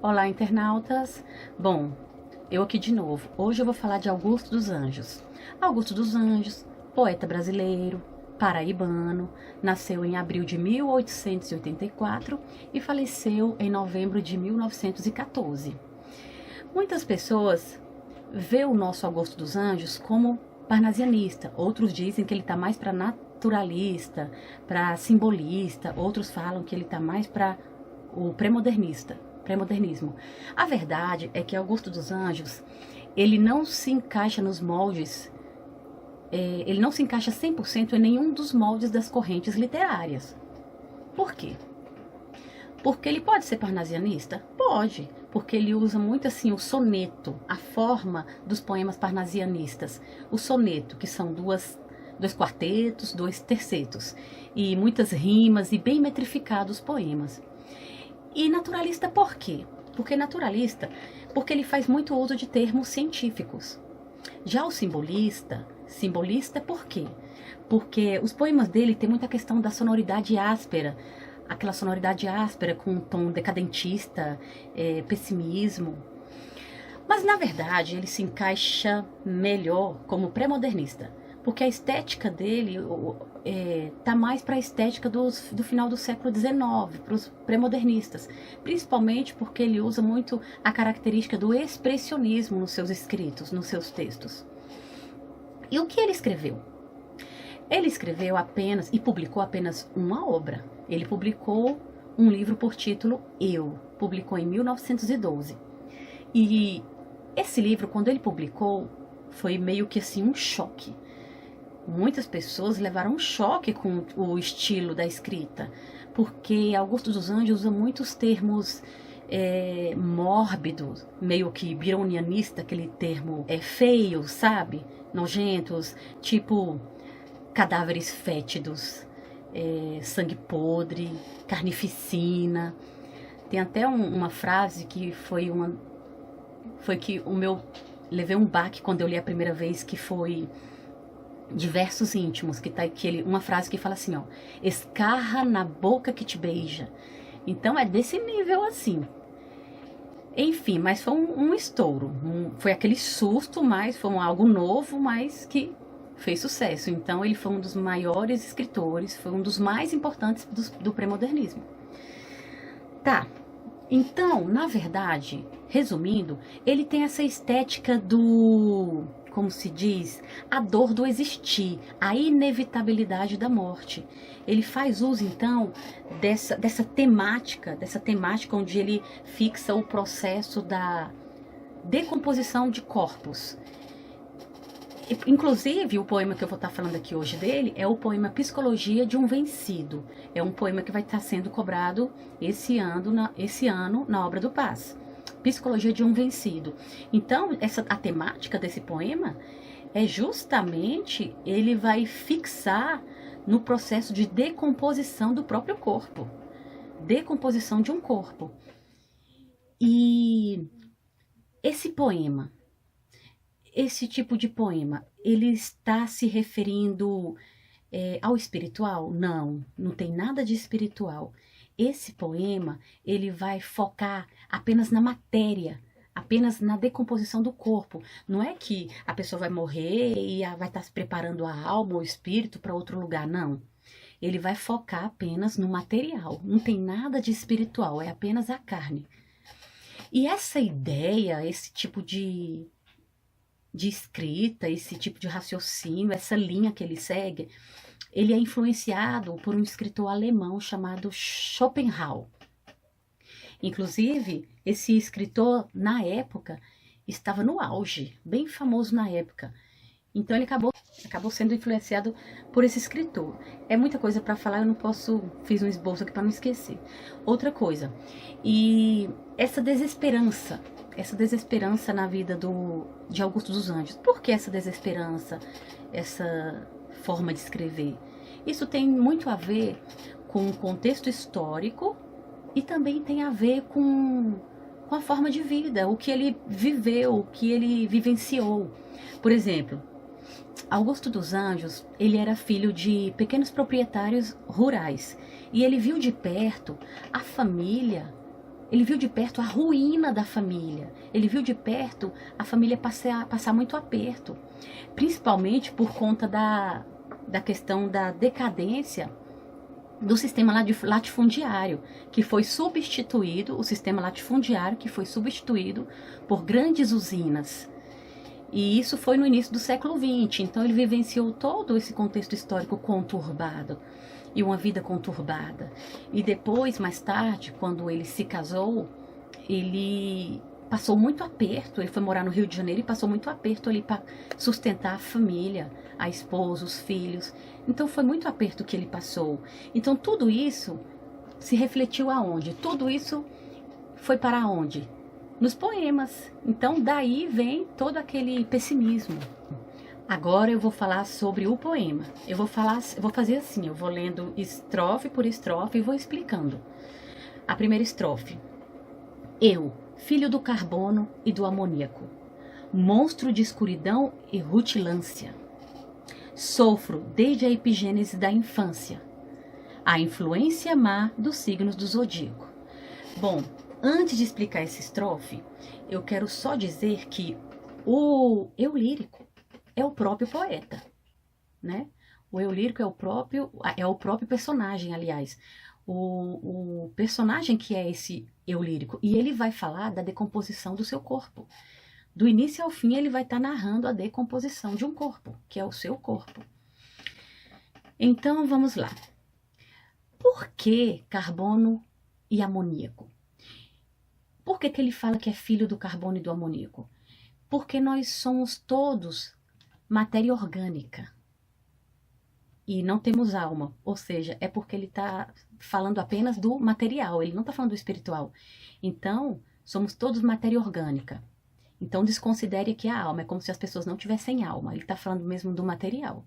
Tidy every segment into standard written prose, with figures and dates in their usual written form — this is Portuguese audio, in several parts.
Olá, internautas! Bom, eu aqui de novo. Hoje eu vou falar de Augusto dos Anjos. Augusto dos Anjos, poeta brasileiro, paraibano, nasceu em abril de 1884 e faleceu em novembro de 1914. Muitas pessoas veem o nosso Augusto dos Anjos como parnasianista, outros dizem que ele está mais para naturalista, para simbolista, outros falam que ele está mais para o premodernismo. A verdade é que Augusto dos Anjos, ele não se encaixa nos moldes, ele não se encaixa 100% em nenhum dos moldes das correntes literárias. Por quê? Porque ele pode ser parnasianista? Pode, porque ele usa muito assim o soneto, a forma dos poemas parnasianistas. O soneto, que são dois quartetos, dois tercetos, e muitas rimas e bem metrificados poemas. E naturalista por quê? Porque ele faz muito uso de termos científicos. Já o simbolista por quê? Porque os poemas dele tem muita questão da sonoridade áspera, aquela sonoridade áspera com um tom decadentista, pessimismo. Mas na verdade ele se encaixa melhor como pré-modernista, porque a estética dele tá mais para a estética do final do século XIX, para os pré-modernistas, principalmente porque ele usa muito a característica do expressionismo nos seus escritos, nos seus textos. E o que ele escreveu? Ele escreveu apenas e publicou apenas uma obra. Ele publicou um livro por título Eu, publicou em 1912. E esse livro, quando ele publicou, foi meio que assim um choque. Muitas pessoas levaram um choque com o estilo da escrita, porque Augusto dos Anjos usa muitos termos mórbidos, meio que byronianista, aquele termo feio, sabe? Nojentos, tipo cadáveres fétidos, sangue podre, carnificina. Tem até uma frase que foi que levei um baque quando eu li a primeira vez, que foi de versos íntimos, uma frase que fala assim, ó: escarra na boca que te beija. Então é desse nível assim. Enfim, mas foi um estouro, foi aquele susto, mas foi algo novo, mas que fez sucesso. Então ele foi um dos maiores escritores, foi um dos mais importantes do pré-modernismo. Tá, então, na verdade, resumindo, ele tem essa estética como se diz, a dor do existir, a inevitabilidade da morte. Ele faz uso, então, dessa temática onde ele fixa o processo da decomposição de corpos. Inclusive, o poema que eu vou estar falando aqui hoje dele é o poema Psicologia de um Vencido. É um poema que vai estar sendo cobrado esse ano na Obra do Paz. Psicologia de um Vencido. Então, a temática desse poema é justamente, ele vai fixar no processo de decomposição do próprio corpo. Decomposição de um corpo. E esse poema, esse tipo de poema, ele está se referindo ao espiritual? Não, não tem nada de espiritual. Esse poema, ele vai focar apenas na matéria, apenas na decomposição do corpo. Não é que a pessoa vai morrer e vai estar se preparando a alma ou o espírito para outro lugar, não. Ele vai focar apenas no material, não tem nada de espiritual, é apenas a carne. E essa ideia, esse tipo de escrita, esse tipo de raciocínio, essa linha que ele segue, ele é influenciado por um escritor alemão chamado Schopenhauer. Inclusive, esse escritor, na época, estava no auge, bem famoso na época. Então, ele acabou sendo influenciado por esse escritor. É muita coisa para falar, eu não posso... Fiz um esboço aqui para não esquecer. Outra coisa, e essa desesperança na vida de Augusto dos Anjos. Por que essa desesperança, essa forma de escrever? Isso tem muito a ver com o contexto histórico e também tem a ver com a forma de vida, o que ele viveu, o que ele vivenciou. Por exemplo, Augusto dos Anjos, ele era filho de pequenos proprietários rurais e ele viu de perto a família Ele viu de perto a ruína da família. Ele viu de perto a família passar muito aperto. Principalmente por conta da questão da decadência do sistema latifundiário, que foi substituído, o sistema latifundiário que foi substituído por grandes usinas. E isso foi no início do século XX, então ele vivenciou todo esse contexto histórico conturbado e uma vida conturbada. E depois, mais tarde, quando ele se casou, ele passou muito aperto, ele foi morar no Rio de Janeiro e passou muito aperto ali para sustentar a família, a esposa, os filhos. Então foi muito aperto que ele passou. Então tudo isso se refletiu aonde? Tudo isso foi para onde? Nos poemas. Então daí vem todo aquele pessimismo. Agora eu vou falar sobre o poema. Eu vou fazer assim, eu vou lendo estrofe por estrofe e vou explicando. A primeira estrofe. Eu, filho do carbono e do amoníaco, monstro de escuridão e rutilância, sofro desde a epigênese da infância, a influência má dos signos do zodíaco. Bom, antes de explicar essa estrofe, eu quero só dizer que o eu lírico é o próprio poeta, né? O eu lírico é o próprio personagem, aliás. O personagem que é esse eu lírico. E ele vai falar da decomposição do seu corpo. Do início ao fim, ele vai estar narrando a decomposição de um corpo, que é o seu corpo. Então, vamos lá. Por que carbono e amoníaco? Por que ele fala que é filho do carbono e do amoníaco? Porque nós somos todos matéria orgânica. E não temos alma. Ou seja, é porque ele está falando apenas do material, ele não está falando do espiritual. Então, somos todos matéria orgânica. Então, desconsidere aqui a alma, é como se as pessoas não tivessem alma. Ele está falando mesmo do material.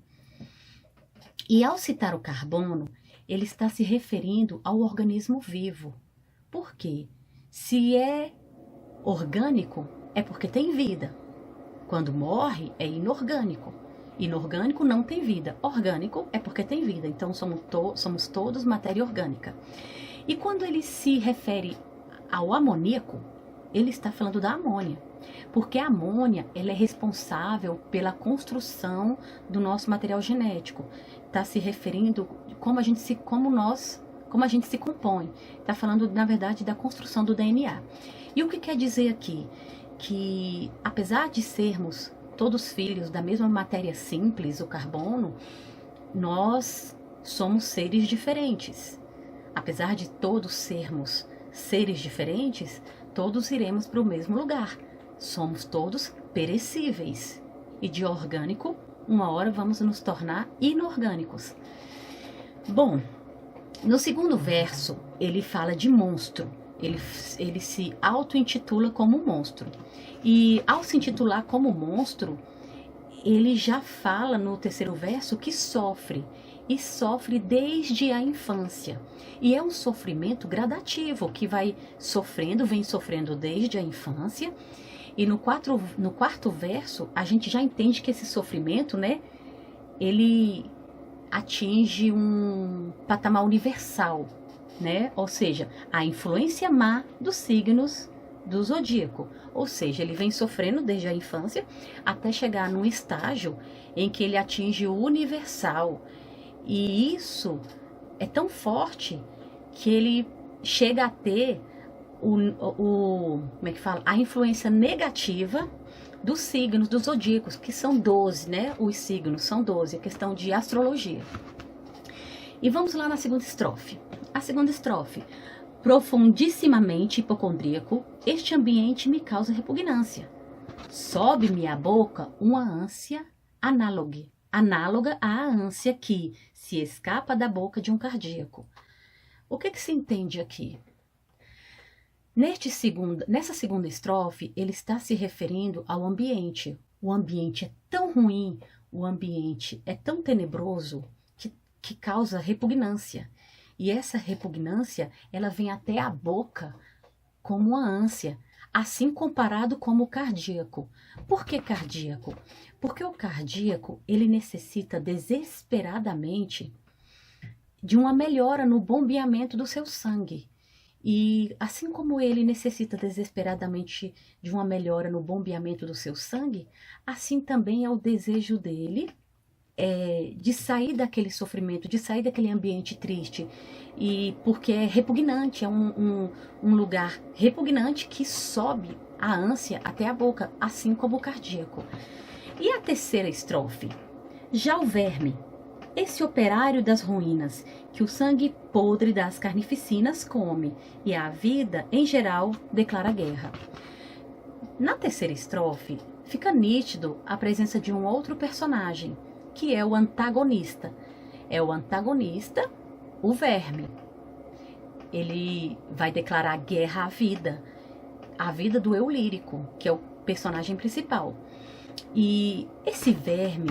E ao citar o carbono, ele está se referindo ao organismo vivo. Por quê? Se é orgânico, é porque tem vida. Quando morre, é inorgânico. Inorgânico não tem vida. Orgânico é porque tem vida. Então, somos todos matéria orgânica. E quando ele se refere ao amoníaco, ele está falando da amônia. Porque a amônia, ela é responsável pela construção do nosso material genético. Está se referindo como a gente se compõe. Está falando, na verdade, da construção do DNA. E o que quer dizer aqui? Que, apesar de sermos todos filhos da mesma matéria simples, o carbono, nós somos seres diferentes. Apesar de todos sermos seres diferentes, todos iremos para o mesmo lugar. Somos todos perecíveis. E de orgânico, uma hora vamos nos tornar inorgânicos. Bom, no segundo verso, ele fala de monstro. Ele se auto-intitula como monstro. E ao se intitular como monstro, ele já fala no terceiro verso que sofre. E sofre desde a infância. E é um sofrimento gradativo, que vem sofrendo desde a infância. E no quarto verso, a gente já entende que esse sofrimento, né, ele atinge um patamar universal, né? Ou seja, a influência má dos signos do zodíaco. Ou seja, ele vem sofrendo desde a infância até chegar num estágio em que ele atinge o universal. E isso é tão forte que ele chega a ter como é que fala? A influência negativa dos signos, dos zodíacos, que são 12, né? Os signos são 12, é questão de astrologia. E vamos lá na segunda estrofe. A segunda estrofe. Profundissimamente hipocondríaco, este ambiente me causa repugnância. Sobe-me à boca uma ânsia análoga à ânsia que se escapa da boca de um cardíaco. O que se entende aqui? Nessa segunda estrofe, ele está se referindo ao ambiente. O ambiente é tão ruim, o ambiente é tão tenebroso que causa repugnância. E essa repugnância, ela vem até a boca como uma ânsia, assim comparado como o cardíaco. Por que cardíaco? Porque o cardíaco, ele necessita desesperadamente de uma melhora no bombeamento do seu sangue. E assim como ele necessita desesperadamente de uma melhora no bombeamento do seu sangue, assim também é o desejo dele de sair daquele sofrimento, de sair daquele ambiente triste. E porque é repugnante, é um lugar repugnante que sobe a ânsia até a boca, assim como o cardíaco. E a terceira estrofe? Já o verme, esse operário das ruínas, que o sangue podre das carnificinas come, e a vida, em geral, declara guerra. Na terceira estrofe, fica nítido a presença de um outro personagem, que é o antagonista. É o antagonista, o verme. Ele vai declarar guerra à vida do eu lírico, que é o personagem principal. E esse verme,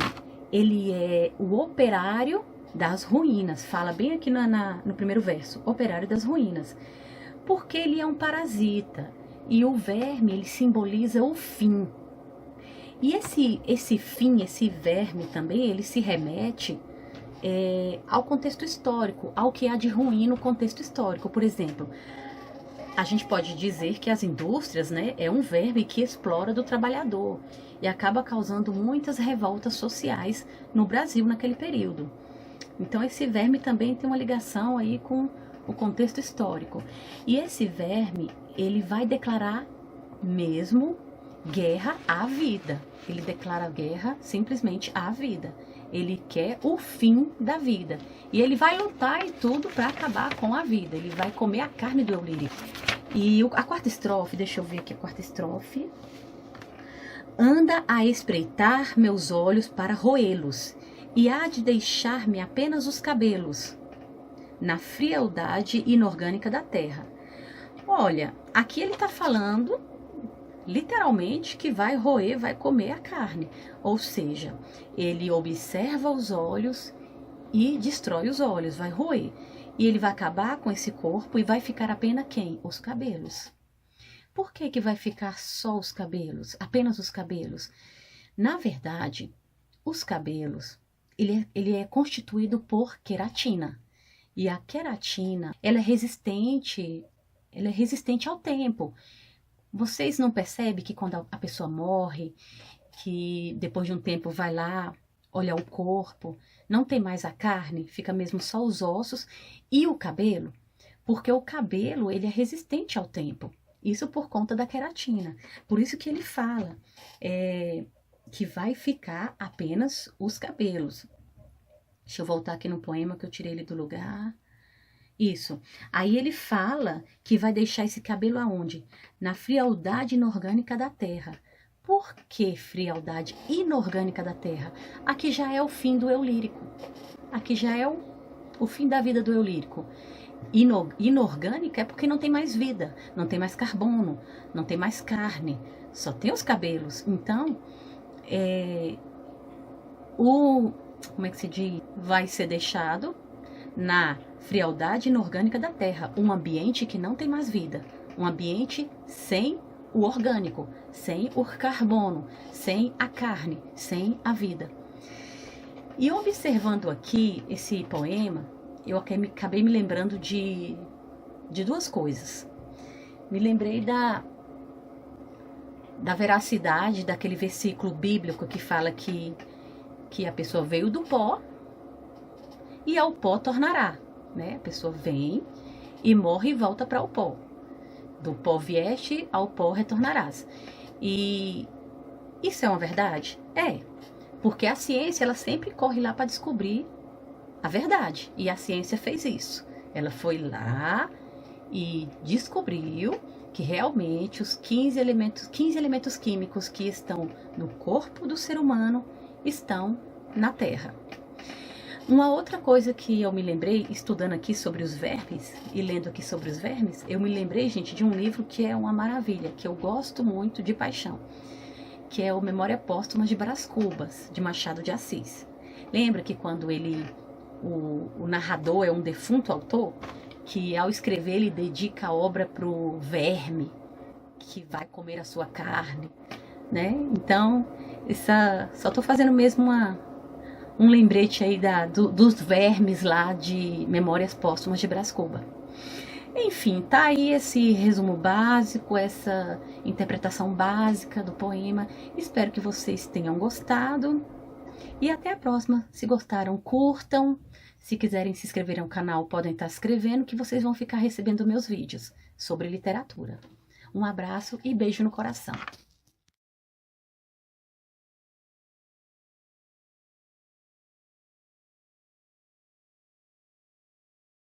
ele é o operário das ruínas. Fala bem aqui no primeiro verso, operário das ruínas. Porque ele é um parasita. E o verme, ele simboliza o fim. E esse fim, esse verme também, ele se remete ao contexto histórico, ao que há de ruim no contexto histórico. Por exemplo, a gente pode dizer que as indústrias, né, é um verme que explora do trabalhador e acaba causando muitas revoltas sociais no Brasil naquele período. Então esse verme também tem uma ligação aí com o contexto histórico. E esse verme, ele vai declarar mesmo guerra à vida. Ele declara guerra simplesmente à vida. Ele quer o fim da vida. E ele vai lutar e tudo para acabar com a vida. Ele vai comer a carne do eu lírico. E a quarta estrofe, deixa eu ver aqui a quarta estrofe. Anda a espreitar meus olhos para roê-los, e há de deixar-me apenas os cabelos, na frialdade inorgânica da terra. Olha, aqui ele está falando literalmente que vai roer, vai comer a carne. Ou seja, ele observa os olhos e destrói os olhos, vai roer. E ele vai acabar com esse corpo e vai ficar apenas quem? Os cabelos. Por que vai ficar só os cabelos? Apenas os cabelos? Na verdade, os cabelos, ele é constituído por queratina. E a queratina, ela é resistente ao tempo. Vocês não percebem que quando a pessoa morre, que depois de um tempo vai lá, olha o corpo, não tem mais a carne, fica mesmo só os ossos e o cabelo? Porque o cabelo, ele é resistente ao tempo. Isso por conta da queratina. Por isso que ele fala que vai ficar apenas os cabelos. Deixa eu voltar aqui no poema que eu tirei ele do lugar. Isso. Aí ele fala que vai deixar esse cabelo aonde? Na frialdade inorgânica da terra. Por que frialdade inorgânica da terra? Aqui já é o fim do eu lírico. Aqui já é o fim da vida do eu lírico. Inorgânica é porque não tem mais vida, não tem mais carbono, não tem mais carne, só tem os cabelos. Então, como é que se diz? Vai ser deixado na frialdade inorgânica da terra, um ambiente que não tem mais vida, um ambiente sem o orgânico, sem o carbono, sem a carne, sem a vida. E observando aqui esse poema, eu acabei me lembrando de duas coisas. Me lembrei da veracidade daquele versículo bíblico que fala que a pessoa veio do pó e ao pó tornará, né? A pessoa vem e morre e volta para o pó. Do pó vieste, ao pó retornarás. E isso é uma verdade? É, porque a ciência, ela sempre corre lá para descobrir a verdade. E a ciência fez isso. Ela foi lá e descobriu que realmente os 15 elementos químicos que estão no corpo do ser humano estão na Terra. Uma outra coisa que eu me lembrei, estudando aqui sobre os vermes e lendo aqui sobre os vermes, eu me lembrei, gente, de um livro que é uma maravilha, que eu gosto muito de paixão, que é o Memória Póstuma de Brás Cubas, de Machado de Assis. Lembra que quando o narrador é um defunto autor, que ao escrever ele dedica a obra pro verme, que vai comer a sua carne, né? Então, só tô fazendo mesmo um lembrete aí dos vermes lá de Memórias Póstumas de Brás Cubas. Enfim, tá aí esse resumo básico, essa interpretação básica do poema. Espero que vocês tenham gostado. E até a próxima. Se gostaram, curtam. Se quiserem se inscrever no canal, podem estar se inscrevendo, que vocês vão ficar recebendo meus vídeos sobre literatura. Um abraço e beijo no coração.